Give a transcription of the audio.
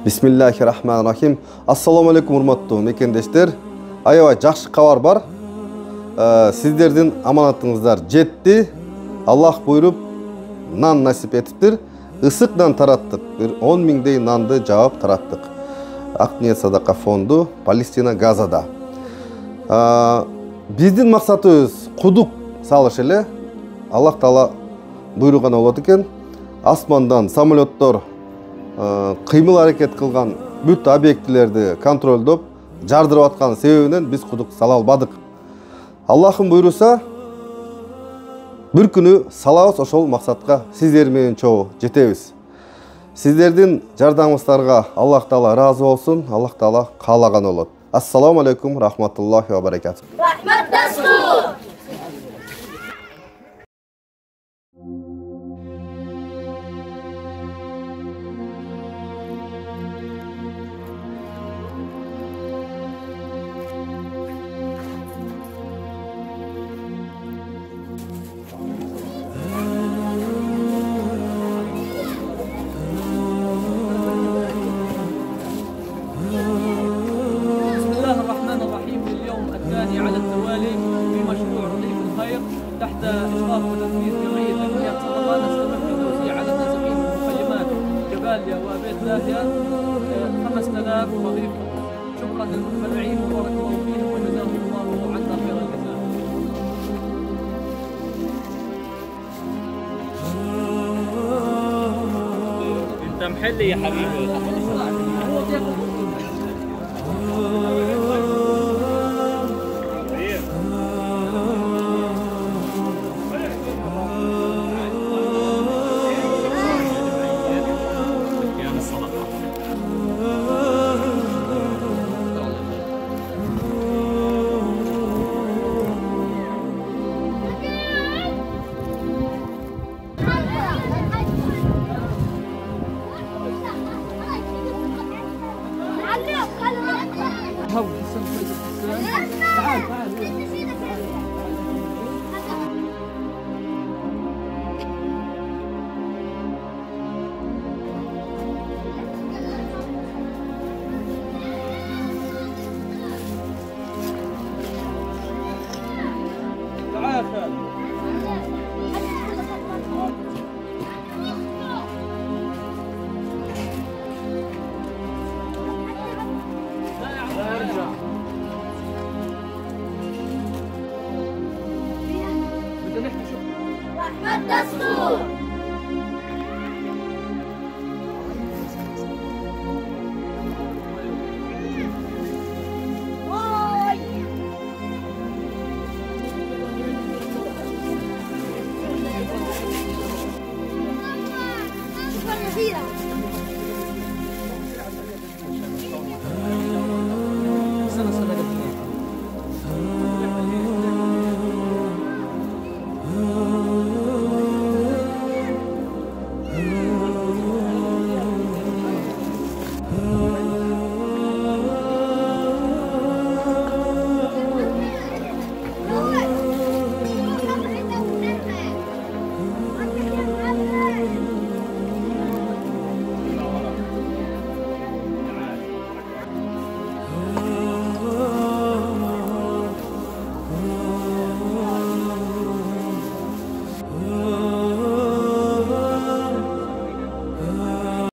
Bismillahirrahmanirrahim. Assalamu alaikum урматтуу мекендештер. Аябай жакшы кабар бар. Сиздердин аманатыңыздар жетти. Аллах буйруп нан насип этиптир. Ысык нан тараттык. 10 миңдей нанды жаап тараттык. Ак ниет садака фонду Палестина Газада. Биздин максатыбыз кудук салыш эле. Аллах Таала буйруган болот экен. Асмандан самолеттор кыймыл аракет кылган бүт объектилерди контролдоп жардырып аткан себебинен биз кудук сала албадык. Аллахым буйруса бир күнү салабыз, ошол максатка сиздер менен чогуу жетебиз. Сиздердин жардамыңыздарга Аллах Таала ыраазы болсун. Аллах Таала каалаган болот. Ассаламу алейкум рахматуллахи ва баракатух. على التوالي في مشروع رغيف الخير تحت إشراف وتنفيذ جمعية أمنية صدقة نستمر في توزيع على النازحين من مخيمات جباليا وبيت لاهيا 5000 رغيف. شكرا للمتبرعين وبارك الله فيهم وجزاهم الله عنا خير الجزاء. انت محلي يا حبيبي. تعال تعال